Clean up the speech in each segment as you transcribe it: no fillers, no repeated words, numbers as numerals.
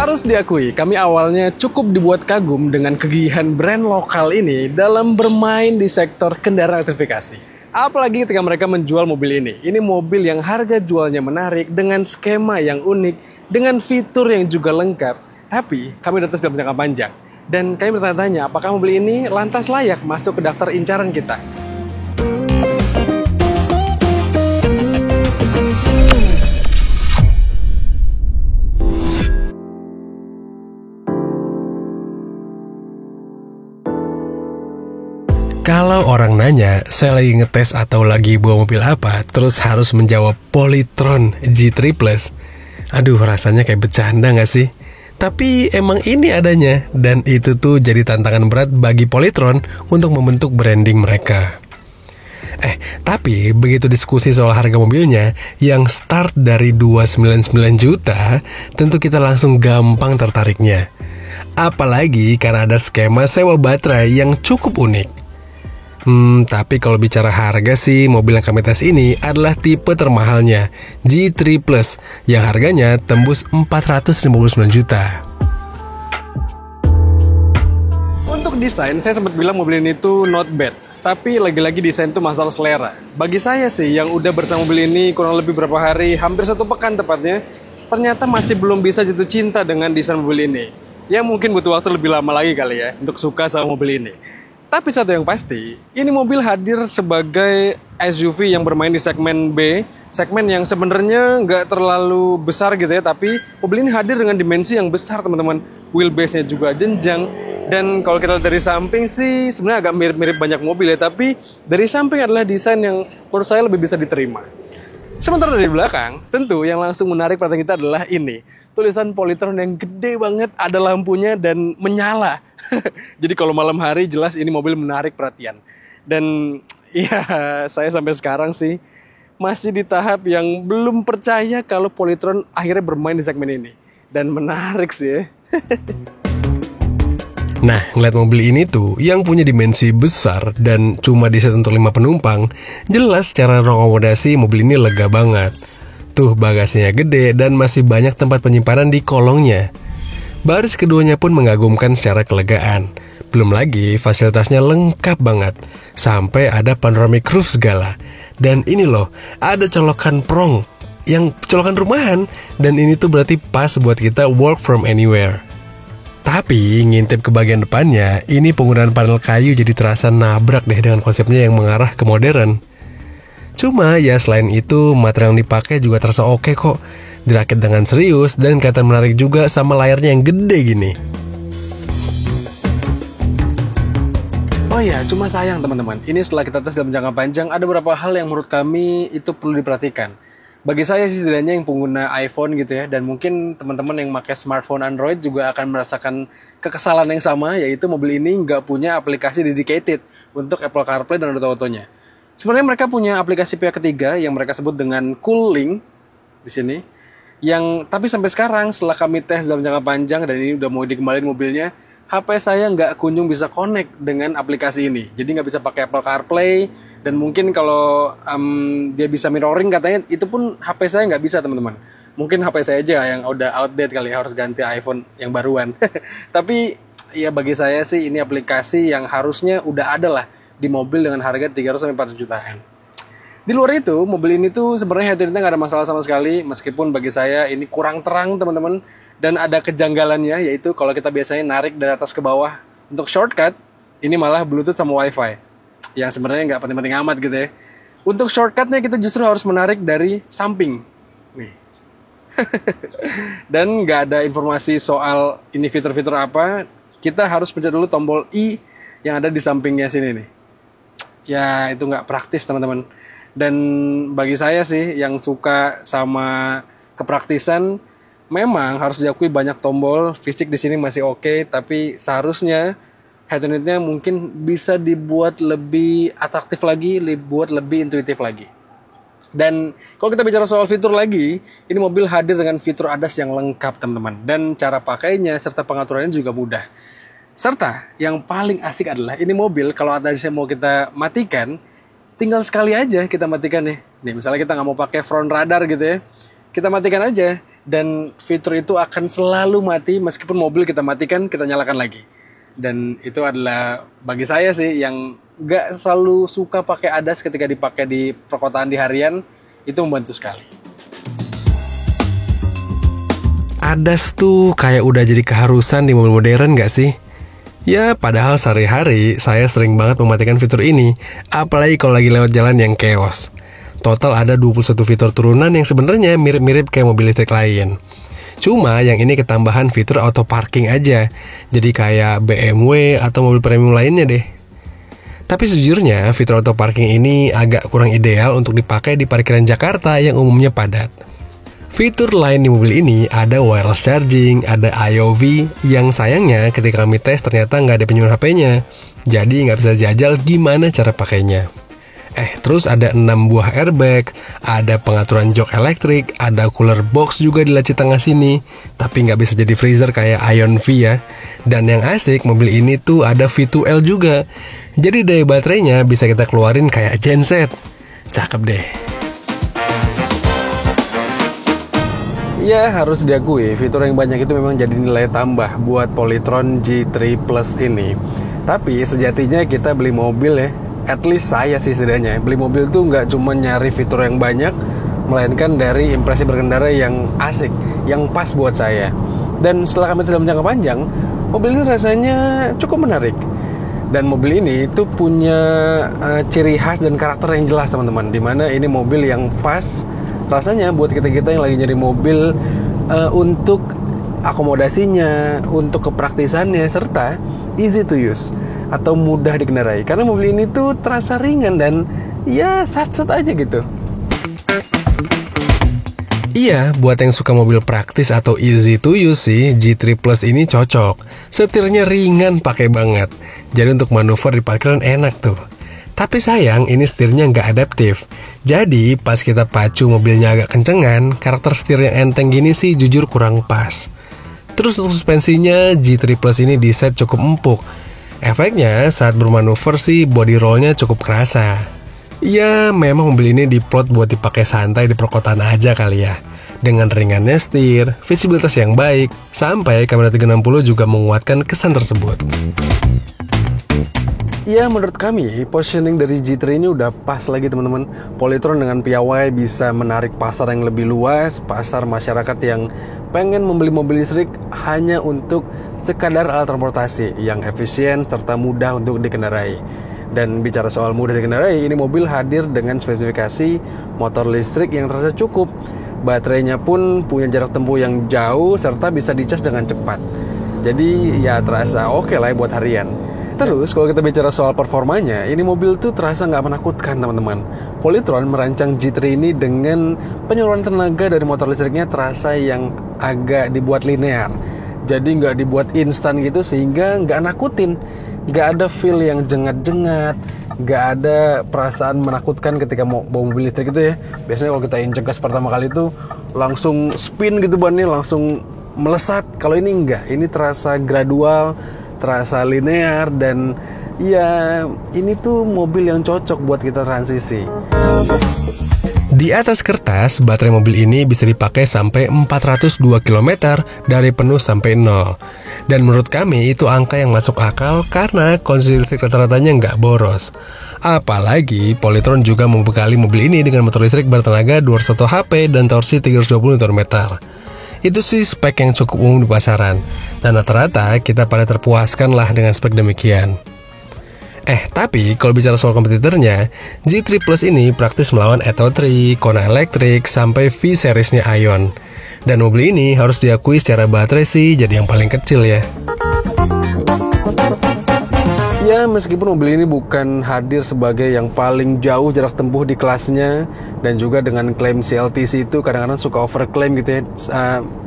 Harus diakui, kami awalnya cukup dibuat kagum dengan kegigihan brand lokal ini dalam bermain di sektor kendaraan elektrifikasi. Apalagi ketika mereka menjual mobil ini. Ini mobil yang harga jualnya menarik dengan skema yang unik, dengan fitur yang juga lengkap. Tapi kami datang dalam jangka panjang. Dan kami bertanya-tanya apakah mobil ini lantas layak masuk ke daftar incaran kita. Kalau orang nanya, saya lagi ngetes atau lagi bawa mobil apa, terus harus menjawab Polytron G3 Plus. Aduh, rasanya kayak bercanda gak sih? Tapi emang ini adanya, dan itu tuh jadi tantangan berat bagi Polytron untuk membentuk branding mereka. Tapi begitu diskusi soal harga mobilnya yang start dari 299 juta, tentu kita langsung gampang tertariknya. Apalagi karena ada skema sewa baterai yang cukup unik. Tapi kalau bicara harga sih, mobil yang kami tes ini adalah tipe termahalnya, G3 Plus, yang harganya tembus 459 juta. Untuk desain, saya sempat bilang mobil ini tuh not bad. Tapi lagi-lagi desain tuh masalah selera. Bagi saya sih, yang udah bersama mobil ini kurang lebih berapa hari, hampir 1 pekan tepatnya, ternyata masih belum bisa jatuh cinta dengan desain mobil ini. Ya mungkin butuh waktu lebih lama lagi kali ya, untuk suka sama mobil ini. Tapi satu yang pasti, ini mobil hadir sebagai SUV yang bermain di segmen B, segmen yang sebenarnya nggak terlalu besar gitu ya, tapi mobil ini hadir dengan dimensi yang besar teman-teman. Wheelbase-nya juga jenjang, dan kalau kita lihat dari samping sih sebenarnya agak mirip-mirip banyak mobil ya, tapi dari samping adalah desain yang menurut saya lebih bisa diterima. Sementara dari belakang, tentu yang langsung menarik perhatian kita adalah ini. Tulisan Polytron yang gede banget, ada lampunya dan menyala. Jadi kalau malam hari jelas ini mobil menarik perhatian. Dan ya saya sampai sekarang sih masih di tahap yang belum percaya kalau Polytron akhirnya bermain di segmen ini. Dan menarik sih ya. Nah, ngeliat mobil ini tuh yang punya dimensi besar dan cuma diset untuk 5 penumpang, jelas secara akomodasi mobil ini lega banget. Tuh bagasinya gede dan masih banyak tempat penyimpanan di kolongnya. Baris keduanya pun mengagumkan secara kelegaan. Belum lagi fasilitasnya lengkap banget, sampai ada panoramic roof segala. Dan ini loh, ada colokan prong, yang colokan rumahan, dan ini tuh berarti pas buat kita work from anywhere. Tapi ngintip ke bagian depannya, ini penggunaan panel kayu jadi terasa nabrak deh dengan konsepnya yang mengarah ke modern. Cuma ya selain itu, material yang dipakai juga terasa oke kok. Dirakit dengan serius dan kelihatan menarik juga sama layarnya yang gede gini. Oh ya, cuma sayang teman-teman, ini setelah kita tes dalam jangka panjang, ada beberapa hal yang menurut kami itu perlu diperhatikan. Bagi saya sih setidaknya yang pengguna iPhone gitu ya, dan mungkin teman-teman yang pakai smartphone Android juga akan merasakan kekesalan yang sama, yaitu mobil ini nggak punya aplikasi dedicated untuk Apple CarPlay dan auto-autonya. Sebenarnya mereka punya aplikasi pihak ketiga yang mereka sebut dengan Cooling di sini, yang tapi sampai sekarang setelah kami tes dalam jangka panjang dan ini udah mau dikembaliin mobilnya, HP saya nggak kunjung bisa connect dengan aplikasi ini. Jadi nggak bisa pakai Apple CarPlay. Dan mungkin kalau dia bisa mirroring katanya, itu pun HP saya nggak bisa teman-teman. Mungkin HP saya aja yang udah outdated kali ya, harus ganti iPhone yang baruan. Tapi ya bagi saya sih ini aplikasi yang harusnya udah ada lah di mobil dengan harga 300-400 jutaan. Di luar itu, mobil ini tuh sebenarnya head-unitnya nggak ada masalah sama sekali, meskipun bagi saya ini kurang terang teman-teman, dan ada kejanggalannya, yaitu kalau kita biasanya narik dari atas ke bawah untuk shortcut, ini malah Bluetooth sama Wi-Fi, yang sebenarnya nggak penting-penting amat gitu ya. Untuk shortcutnya kita justru harus menarik dari samping, nih. Dan nggak ada informasi soal ini fitur-fitur apa, kita harus pencet dulu tombol I yang ada di sampingnya sini nih. Ya itu nggak praktis teman-teman. Dan bagi saya sih yang suka sama kepraktisan, memang harus diakui banyak tombol, fisik di sini masih oke, tapi seharusnya head unitnya mungkin bisa dibuat lebih atraktif lagi, dibuat lebih intuitif lagi. Dan kalau kita bicara soal fitur lagi, ini mobil hadir dengan fitur ADAS yang lengkap teman-teman, dan cara pakainya serta pengaturannya juga mudah. Serta yang paling asik adalah ini mobil kalau ADAS-nya mau kita matikan, tinggal sekali aja kita matikan nih. Nih misalnya kita nggak mau pakai front radar gitu ya, kita matikan aja. dan fitur itu akan selalu mati meskipun mobil kita matikan, kita nyalakan lagi. Dan itu adalah bagi saya sih yang gak selalu suka pakai ADAS ketika dipakai di perkotaan di harian, itu membantu sekali. ADAS tuh kayak udah jadi keharusan di mobil modern gak sih? Ya, padahal sehari-hari saya sering banget mematikan fitur ini, apalagi kalau lagi lewat jalan yang chaos. Total ada 21 fitur turunan yang sebenarnya mirip-mirip kayak mobil listrik lain. Cuma yang ini ketambahan fitur auto parking aja, jadi kayak BMW atau mobil premium lainnya deh. Tapi sejujurnya fitur auto parking ini agak kurang ideal untuk dipakai di parkiran Jakarta yang umumnya padat. Fitur lain di mobil ini ada wireless charging, ada IOV, yang sayangnya ketika kami tes ternyata nggak ada penyuluh HP-nya. Jadi nggak bisa jajal gimana cara pakainya. Terus ada 6 buah airbag, ada pengaturan jok elektrik, ada cooler box juga di laci tengah sini. Tapi nggak bisa jadi freezer kayak Ion V ya. Dan yang asik, mobil ini tuh ada V2L juga. Jadi daya baterainya bisa kita keluarin kayak genset. Cakep deh. Ya, harus diakui, fitur yang banyak itu memang jadi nilai tambah buat Polytron G3 Plus ini. Tapi sejatinya kita beli mobil ya, at least saya sih setidaknya, beli mobil tuh nggak cuma nyari fitur yang banyak, melainkan dari impresi berkendara yang asik, yang pas buat saya. Dan setelah kami dalam jangka panjang, mobil ini rasanya cukup menarik. Dan mobil ini itu punya ciri khas dan karakter yang jelas teman-teman, dimana ini mobil yang pas rasanya buat kita-kita yang lagi nyari mobil untuk akomodasinya, untuk kepraktisannya, serta easy to use atau mudah dikendarai. Karena mobil ini tuh terasa ringan dan ya sat-sat aja gitu. Iya, buat yang suka mobil praktis atau easy to use sih, G3 Plus ini cocok. Setirnya ringan pakai banget. Jadi untuk manuver di parkiran enak tuh. Tapi sayang, ini setirnya nggak adaptif. Jadi pas kita pacu mobilnya agak kencengan, karakter setir yang enteng gini sih jujur kurang pas. Terus untuk suspensinya, G3 Plus ini diset cukup empuk. Efeknya saat bermanuver sih body rollnya cukup kerasa. Ya memang mobil ini diplot buat dipakai santai di perkotaan aja kali ya. Dengan ringannya setir, visibilitas yang baik, sampai kamera 360 juga menguatkan kesan tersebut. Ya menurut kami positioning dari G3 ini udah pas lagi teman-teman. Polytron dengan piawai bisa menarik pasar yang lebih luas, pasar masyarakat yang pengen membeli mobil listrik hanya untuk sekadar alat transportasi yang efisien serta mudah untuk dikendarai. Dan bicara soal mudah dikendarai, ini mobil hadir dengan spesifikasi motor listrik yang terasa cukup. Baterainya pun punya jarak tempuh yang jauh serta bisa dicas dengan cepat. Jadi ya terasa oke lah buat harian. Terus kalau kita bicara soal performanya, ini mobil tuh terasa nggak menakutkan teman-teman. Polytron merancang G3 ini dengan penyaluran tenaga dari motor listriknya terasa yang agak dibuat linear. Jadi nggak dibuat instan gitu sehingga nggak nakutin. Nggak ada feel yang jengat-jengat, nggak ada perasaan menakutkan ketika mau bawa mobil listrik itu ya. Biasanya kalau kita injek gas pertama kali itu langsung spin gitu bannya, langsung melesat. Kalau ini enggak, ini terasa gradual, terasa linear, dan ya ini tuh mobil yang cocok buat kita transisi. Di atas kertas, baterai mobil ini bisa dipakai sampai 402 km dari penuh sampai nol. Dan menurut kami itu angka yang masuk akal karena konsumsi listrik rata-ratanya nggak boros. Apalagi Polytron juga membekali mobil ini dengan motor listrik bertenaga 201 HP dan torsi 320 Nm. Itu sih spek yang cukup umum di pasaran. Dan rata-rata kita pada terpuaskan lah dengan spek demikian. Tapi kalau bicara soal kompetitornya, G3 Plus ini praktis melawan Atto 3, Kona Electric, sampai V-Series-nya Ion. Dan mobil ini harus diakui secara baterai sih jadi yang paling kecil ya. Ya meskipun mobil ini bukan hadir sebagai yang paling jauh jarak tempuh di kelasnya, dan juga dengan klaim CLTC itu kadang-kadang suka overclaim gitu ya,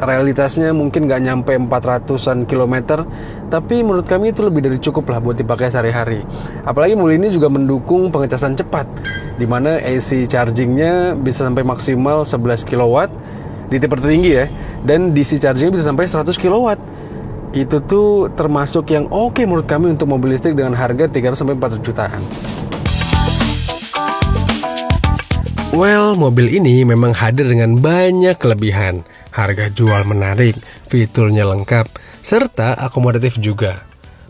realitasnya mungkin nggak nyampe 400-an kilometer, tapi menurut kami itu lebih dari cukup lah buat dipakai sehari-hari. Apalagi mobil ini juga mendukung pengecasan cepat, dimana AC chargingnya bisa sampai maksimal 11 kW di tipe tertinggi ya, dan DC chargingnya bisa sampai 100 kW. Itu tuh termasuk yang oke menurut kami untuk mobil listrik dengan harga 300-400 jutaan. Well, mobil ini memang hadir dengan banyak kelebihan. Harga jual menarik, fiturnya lengkap, serta akomodatif juga.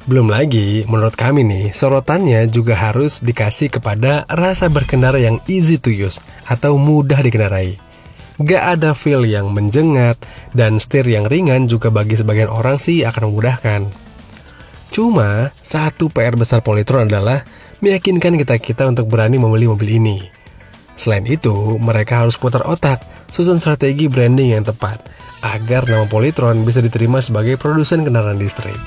Belum lagi, menurut kami nih, sorotannya juga harus dikasih kepada rasa berkendara yang easy to use atau mudah dikendarai. Gak ada feel yang menjengat, dan setir yang ringan juga bagi sebagian orang sih akan memudahkan. Cuma, satu PR besar Polytron adalah meyakinkan kita untuk berani membeli mobil ini. Selain itu, mereka harus putar otak, susun strategi branding yang tepat, agar nama Polytron bisa diterima sebagai produsen kendaraan listrik.